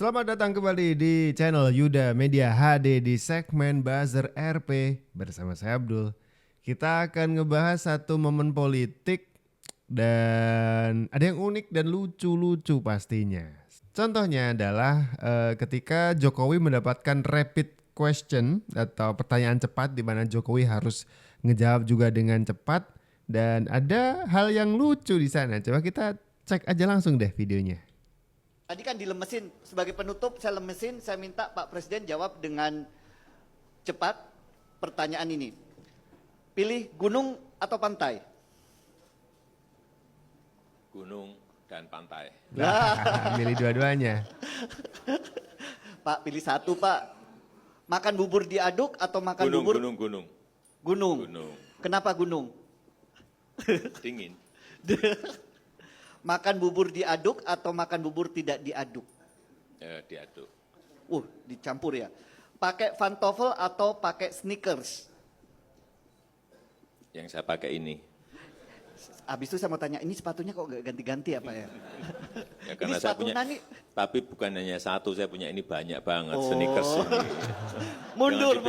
Selamat datang kembali di channel Yuda Media HD di segmen Buzzer RP bersama saya Abdul. Kita akan ngebahas satu momen politik dan ada yang unik dan lucu-lucu pastinya. Contohnya adalah ketika Jokowi mendapatkan rapid question atau pertanyaan cepat di mana Jokowi harus ngejawab juga dengan cepat dan ada hal yang lucu di sana. Coba kita cek aja langsung deh videonya. Tadi kan dilemesin, sebagai penutup saya lemesin, saya minta Pak Presiden jawab dengan cepat pertanyaan ini. Pilih gunung atau pantai? Gunung dan pantai. Nah, milih dua-duanya. Pak, pilih satu Pak. Makan bubur diaduk atau makan Gunung, bubur? gunung. Gunung. Gunung. Kenapa gunung? Dingin. Makan bubur diaduk atau makan bubur tidak diaduk? Diaduk. Dicampur ya. Pakai pantofel atau pakai sneakers? Yang saya pakai ini. Habis itu saya mau tanya, ini sepatunya kok gak ganti-ganti ya Pak ya? Ya, karena Ini saya sepatu punya, Nani. tapi bukan hanya satu, saya punya ini banyak banget Oh. sneakers ini. Mundur.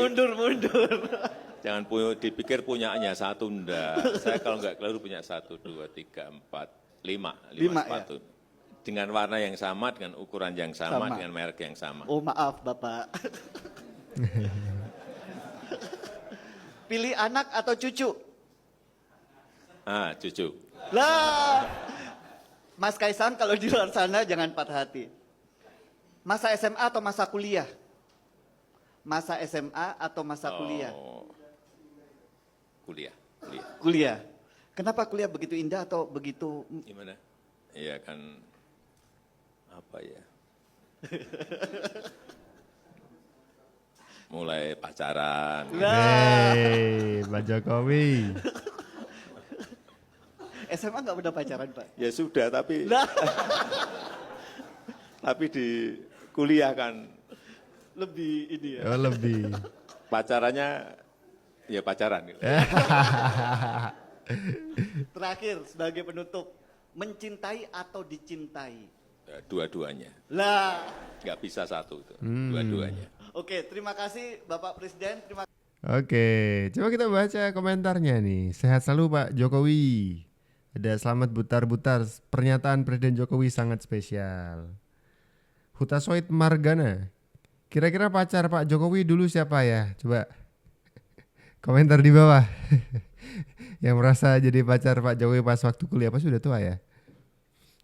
Jangan dipikir punyanya satu, enggak. Saya kalau enggak keliru punya 1, 2, 3, 4, 5 Lima, sepatu. Dengan warna yang sama, dengan ukuran yang sama, dengan merek yang sama. Oh maaf Bapak. Pilih anak atau cucu? Cucu. Lah, Mas Kaisang kalau di luar sana jangan patah hati. Masa SMA atau masa kuliah? Masa SMA atau masa kuliah? Kuliah. Kuliah. Kenapa kuliah begitu indah atau begitu? Gimana? Iya kan, apa ya? Mulai pacaran. Hei, Pak Jokowi. SMA nggak udah pacaran Pak? Ya sudah, tapi Lah, tapi di kuliah kan lebih ini ya. Oh, lebih. pacarannya ya pacaran. Gitu. Terakhir sebagai penutup, mencintai atau dicintai? Dua-duanya, Lah, nggak bisa satu itu, dua-duanya. oke, terima kasih Bapak Presiden. Oke, coba kita baca komentarnya nih. Sehat selalu Pak Jokowi. Ada selamat butar-butar. Pernyataan Presiden Jokowi sangat spesial. Hutasoid Margana. Kira-kira pacar Pak Jokowi dulu siapa ya? Coba komentar di bawah. Yang merasa jadi pacar Pak Jokowi pas waktu kuliah, pas sudah tua ya.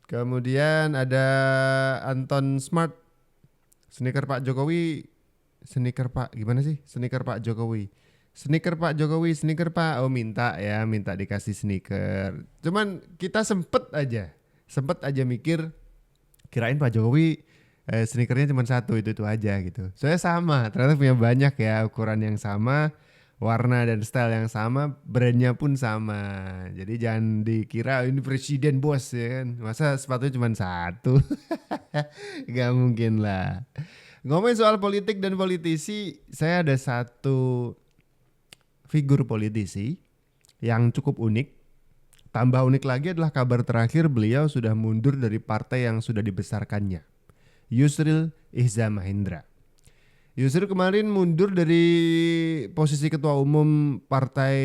Kemudian ada Anton Smart. Sneaker Pak Jokowi. Sneaker Pak, gimana sih? Sneaker Pak Jokowi. Sneaker Pak Jokowi, sneaker Pak. Oh minta dikasih sneaker. Cuman kita sempet aja mikir, kirain Pak Jokowi sneakernya cuma satu, itu aja gitu. Soalnya sama, ternyata punya banyak ya, ukuran yang sama, warna dan style yang sama, brandnya pun sama. Jadi jangan dikira ini presiden bos ya kan. Masa sepatunya cuma satu? Gak mungkin lah. Ngomongin soal politik dan politisi, saya ada satu figur politisi yang cukup unik. Tambah unik lagi adalah kabar terakhir beliau sudah mundur dari partai yang sudah dibesarkannya. Yusril Iza Mahendra. Yusril kemarin mundur dari posisi ketua umum Partai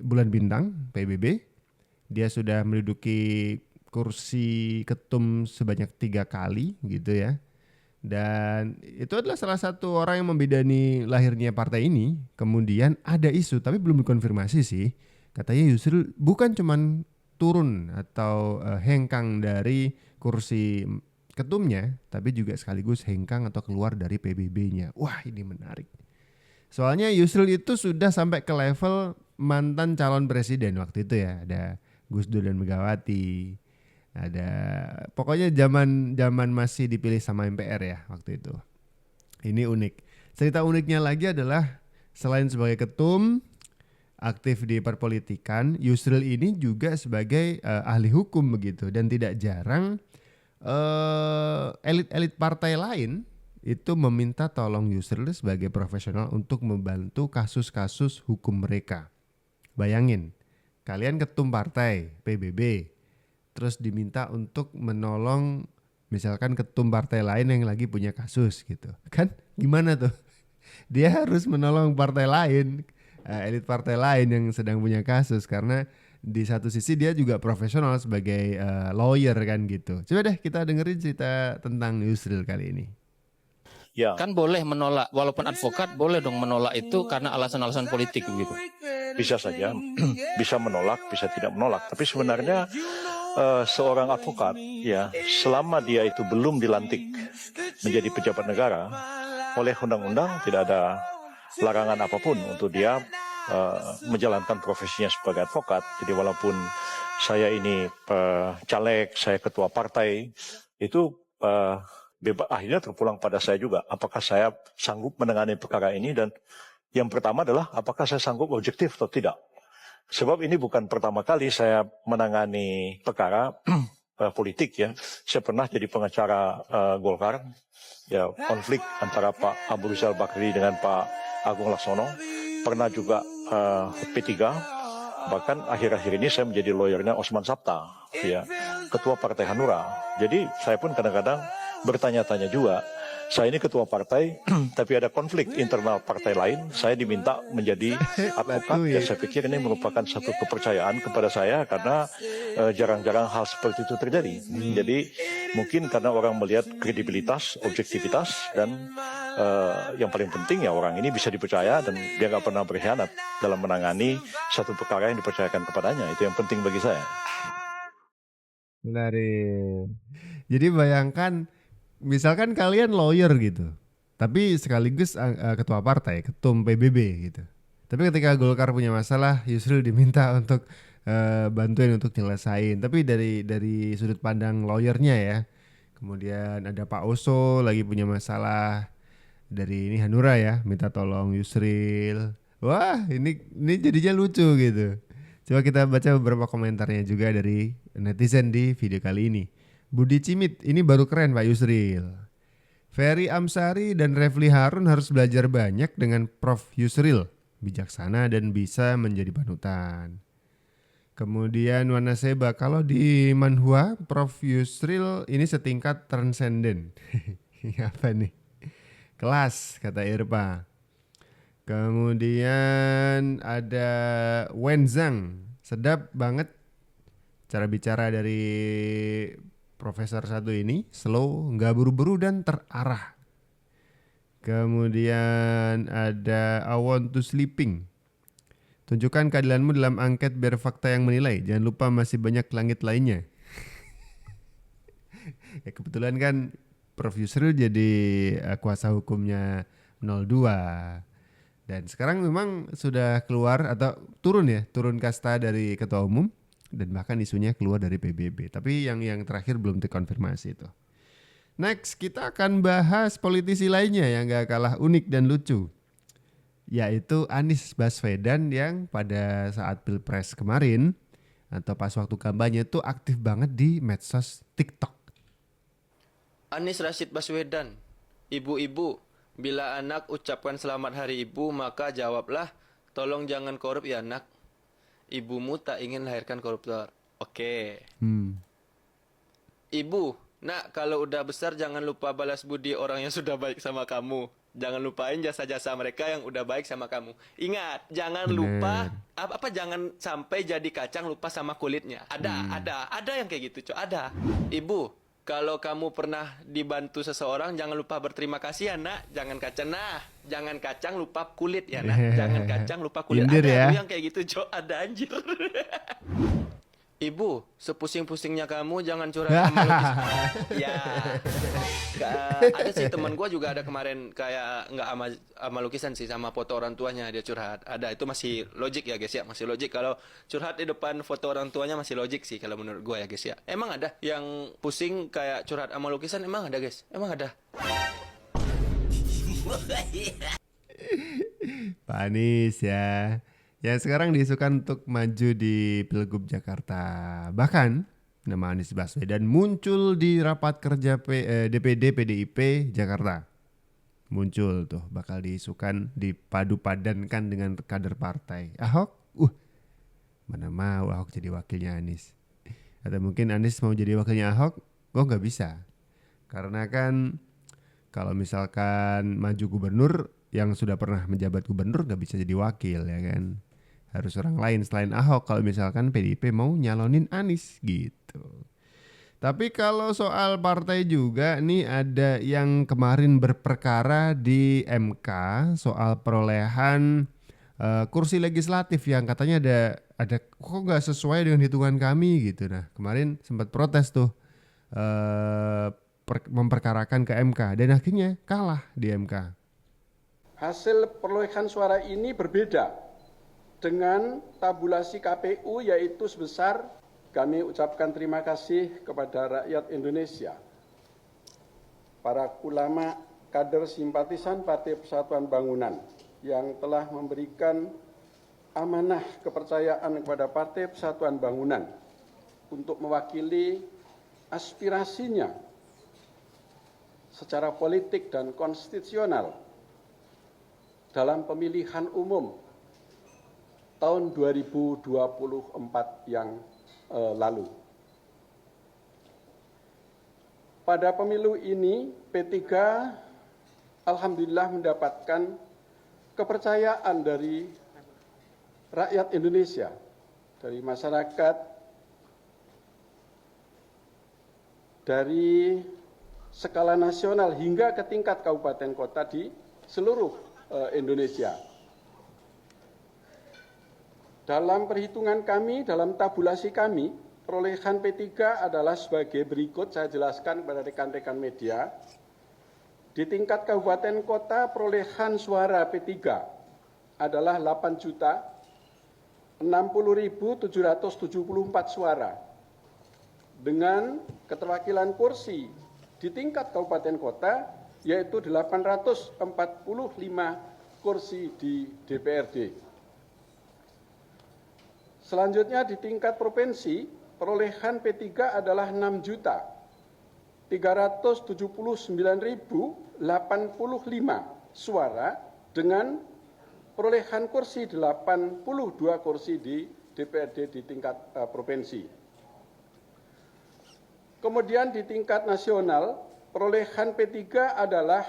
Bulan Bintang, PBB. Dia sudah menduduki kursi ketum sebanyak 3 kali gitu ya. Dan itu adalah salah satu orang yang membidani lahirnya partai ini. Kemudian ada isu, tapi belum dikonfirmasi sih. Katanya Yusril bukan cuman turun atau hengkang dari kursi ketumnya, tapi juga sekaligus hengkang atau keluar dari PBB-nya. Wah, ini menarik. Soalnya Yusril itu sudah sampai ke level mantan calon presiden waktu itu ya. Ada Gus Dur dan Megawati. Ada pokoknya zaman masih dipilih sama MPR ya waktu itu. Ini unik. Cerita uniknya lagi adalah selain sebagai ketum aktif di perpolitikan, Yusril ini juga sebagai ahli hukum begitu, dan tidak jarang elit-elit partai lain itu meminta tolong Yusril sebagai profesional untuk membantu kasus-kasus hukum mereka. Bayangin, kalian ketum partai PBB terus diminta untuk menolong misalkan ketum partai lain yang lagi punya kasus gitu. Kan gimana tuh? Dia harus menolong partai lain, elit partai lain yang sedang punya kasus, karena di satu sisi dia juga profesional sebagai lawyer kan gitu. Coba deh kita dengerin cerita tentang Yusril kali ini. Ya, Kan boleh menolak, walaupun advokat boleh dong menolak itu karena alasan-alasan politik begitu. bisa saja, bisa menolak, bisa tidak menolak. Tapi sebenarnya seorang advokat, ya, selama dia itu belum dilantik menjadi pejabat negara, oleh undang-undang tidak ada larangan apapun untuk dia menjalankan profesinya sebagai advokat. Jadi walaupun saya ini caleg, saya ketua partai, itu akhirnya terpulang pada saya juga. Apakah saya sanggup menangani perkara ini, dan yang pertama adalah apakah saya sanggup objektif atau tidak. Sebab ini bukan pertama kali saya menangani perkara politik ya. Saya pernah jadi pengacara Golkar, ya, konflik antara Pak Abu Rizal Bakri dengan Pak Agung Laksono. Pernah juga P3. Bahkan akhir-akhir ini saya menjadi lawyernya Osman Sabta, ya, ketua Partai Hanura. Jadi saya pun kadang-kadang bertanya-tanya juga, saya ini ketua partai, tapi ada konflik internal partai lain, saya diminta menjadi advokat. Ya, saya pikir ini merupakan satu kepercayaan kepada saya, karena jarang-jarang hal seperti itu terjadi. Jadi mungkin karena orang melihat kredibilitas, objektivitas, dan yang paling penting ya orang ini bisa dipercaya dan dia nggak pernah berkhianat dalam menangani satu perkara yang dipercayakan kepadanya. Itu yang penting bagi saya. Menarik. Jadi bayangkan, misalkan kalian lawyer gitu, tapi sekaligus ketua partai, ketum PBB gitu. Tapi ketika Golkar punya masalah, Yusril diminta untuk bantuin untuk nyelesain. Tapi dari sudut pandang lawyernya ya. Kemudian ada Pak Oso lagi punya masalah dari ini Hanura ya, minta tolong Yusril. Wah, ini jadinya lucu gitu. Coba kita baca beberapa komentarnya juga dari netizen di video kali ini. Budi Cimit, ini baru keren Pak Yusril. Ferry Amsari dan Refli Harun harus belajar banyak dengan Prof Yusril. Bijaksana dan bisa menjadi panutan. Kemudian Wanaseba, kalau di Manhua Prof Yusril ini setingkat transenden. Apa nih? Kelas, kata Irpa. Kemudian ada Wenzang, sedap banget cara bicara dari Profesor satu ini, slow, nggak buru-buru dan terarah. Kemudian ada I want to sleeping. Tunjukkan keadilanmu dalam angket biar fakta yang menilai. Jangan lupa masih banyak langit lainnya. Ya kebetulan kan Prof Yusril jadi kuasa hukumnya 02. Dan sekarang memang sudah keluar atau turun kasta dari ketua umum. Dan bahkan isunya keluar dari PBB. Tapi yang terakhir belum terkonfirmasi itu. Next, kita akan bahas politisi lainnya yang gak kalah unik dan lucu. Yaitu Anies Baswedan yang pada saat Pilpres kemarin atau pas waktu kampanye itu aktif banget di medsos TikTok. Anies Rashid Baswedan, ibu-ibu, bila anak ucapkan selamat hari ibu, maka jawablah, tolong jangan korup ya nak. Ibumu tak ingin lahirkan koruptor. Oke. Ibu, nak, kalau udah besar jangan lupa balas budi orang yang sudah baik sama kamu. Jangan lupain jasa-jasa mereka yang udah baik sama kamu. Ingat, jangan lupa jangan sampai jadi kacang lupa sama kulitnya. Ada yang kayak gitu, ada. Ibu, kalau kamu pernah dibantu seseorang, jangan lupa berterima kasih ya nak. Jangan kacang lupa kulit ya nak. Jangan kacang lupa kulit. Indir Ada ya. yang kayak gitu, ada anjir. Ibu, sepusing-pusingnya kamu jangan curhat sama lukisan. Ya, ada sih teman gue juga ada kemarin kayak nggak sama lukisan sih, sama foto orang tuanya dia curhat. Ada, itu masih logik ya guys ya, masih logik. Kalau curhat di depan foto orang tuanya masih logik sih kalau menurut gue ya guys ya. Emang ada yang pusing kayak curhat sama lukisan, emang ada guys, emang ada. Pak Anies ya, yang sekarang diisukan untuk maju di Pilgub Jakarta. Bahkan nama Anies Baswedan muncul di rapat kerja DPD PDIP Jakarta. Muncul tuh, bakal diisukan, dipadu padankan dengan kader partai. Ahok, mana mau Ahok jadi wakilnya Anies. Atau mungkin Anies mau jadi wakilnya Ahok, nggak bisa. Karena kan kalau misalkan maju gubernur yang sudah pernah menjabat gubernur nggak bisa jadi wakil ya kan. Harus orang lain selain Ahok kalau misalkan PDIP mau nyalonin Anies gitu. Tapi kalau soal partai juga nih ada yang kemarin berperkara di MK soal perolehan kursi legislatif yang katanya ada kok nggak sesuai dengan hitungan kami gitu. Nah kemarin sempat protes tuh memperkarakan ke MK dan akhirnya kalah di MK. Hasil perolehan suara ini berbeda dengan tabulasi KPU yaitu sebesar. Kami ucapkan terima kasih kepada rakyat Indonesia, para ulama, kader simpatisan Partai Persatuan Bangunan yang telah memberikan amanah kepercayaan kepada Partai Persatuan Bangunan untuk mewakili aspirasinya secara politik dan konstitusional dalam pemilihan umum tahun 2024 yang lalu. Pada pemilu ini, P3 alhamdulillah mendapatkan kepercayaan dari rakyat Indonesia, dari masyarakat, dari skala nasional hingga ke tingkat kabupaten kota di seluruh Indonesia. Dalam perhitungan kami, dalam tabulasi kami, perolehan P3 adalah sebagai berikut, saya jelaskan kepada rekan-rekan media. Di tingkat kabupaten kota, perolehan suara P3 adalah 8.060.774 suara. Dengan keterwakilan kursi di tingkat kabupaten kota, yaitu 845 kursi di DPRD. Selanjutnya di tingkat provinsi, perolehan P3 adalah 6.379.085 suara dengan perolehan kursi 82 kursi di DPRD di tingkat provinsi. Kemudian di tingkat nasional, perolehan P3 adalah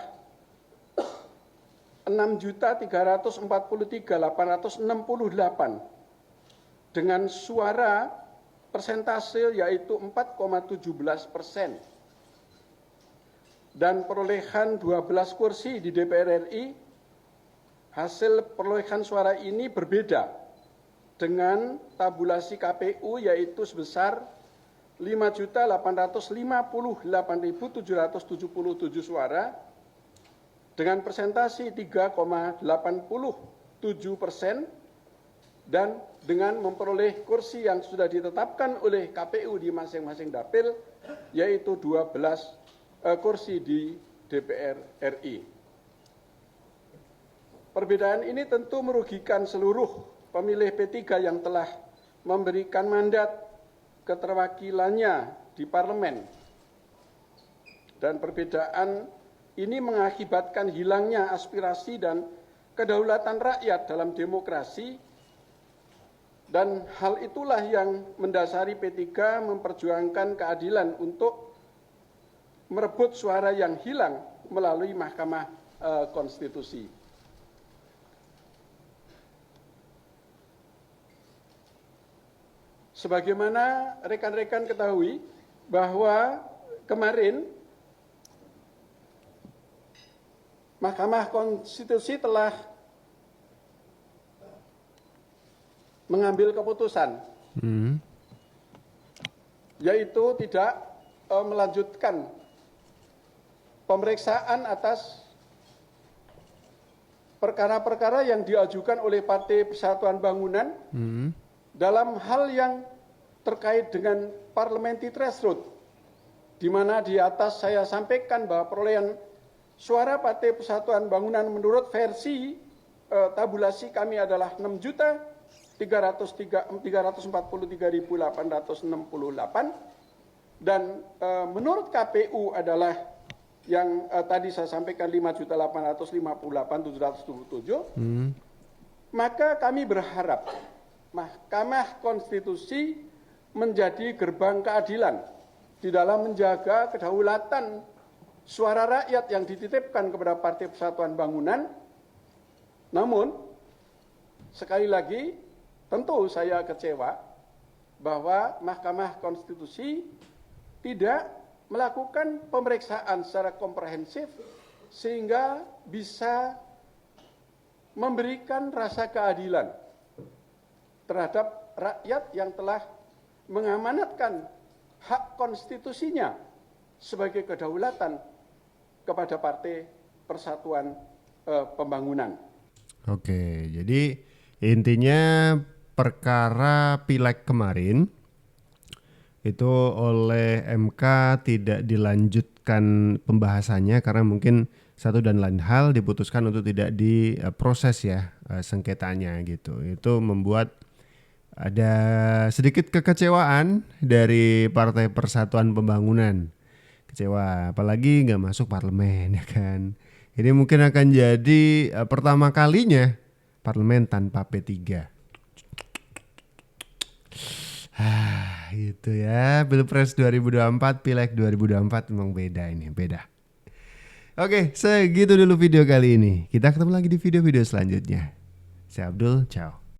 6.343.868 dengan suara persentase yaitu 4,17%. Dan perolehan 12 kursi di DPR RI, hasil perolehan suara ini berbeda dengan tabulasi KPU yaitu sebesar 5.858.777 suara dengan persentase 3,87%. Dan dengan memperoleh kursi yang sudah ditetapkan oleh KPU di masing-masing dapil, yaitu 12 kursi di DPR RI. Perbedaan ini tentu merugikan seluruh pemilih P3 yang telah memberikan mandat keterwakilannya di parlemen. Dan perbedaan ini mengakibatkan hilangnya aspirasi dan kedaulatan rakyat dalam demokrasi. Dan hal itulah yang mendasari P3 memperjuangkan keadilan untuk merebut suara yang hilang melalui Mahkamah Konstitusi. Sebagaimana rekan-rekan ketahui bahwa kemarin Mahkamah Konstitusi telah mengambil keputusan, yaitu tidak melanjutkan pemeriksaan atas perkara-perkara yang diajukan oleh Partai Persatuan Bangunan dalam hal yang terkait dengan parliamentary threshold, di mana di atas saya sampaikan bahwa perolehan suara Partai Persatuan Bangunan menurut versi tabulasi kami adalah 6.343.868 dan menurut KPU adalah yang tadi saya sampaikan 5.858.777. Maka kami berharap Mahkamah Konstitusi menjadi gerbang keadilan di dalam menjaga kedaulatan suara rakyat yang dititipkan kepada Partai Persatuan Bangunan. Namun, sekali lagi, tentu saya kecewa bahwa Mahkamah Konstitusi tidak melakukan pemeriksaan secara komprehensif sehingga bisa memberikan rasa keadilan terhadap rakyat yang telah mengamanatkan hak konstitusinya sebagai kedaulatan kepada Partai Persatuan Pembangunan. Oke, jadi intinya perkara pileg kemarin itu oleh MK tidak dilanjutkan pembahasannya karena mungkin satu dan lain hal diputuskan untuk tidak diproses ya sengketanya gitu. Itu membuat ada sedikit kekecewaan dari Partai Persatuan Pembangunan. Kecewa, apalagi nggak masuk parlemen ya kan. Ini mungkin akan jadi pertama kalinya parlemen tanpa P3. Gitu ya, Pilpres 2024, Pileg 2024 memang beda ini, beda. Oke, segitu dulu video kali ini. Kita ketemu lagi di video-video selanjutnya. Saya Abdul, ciao.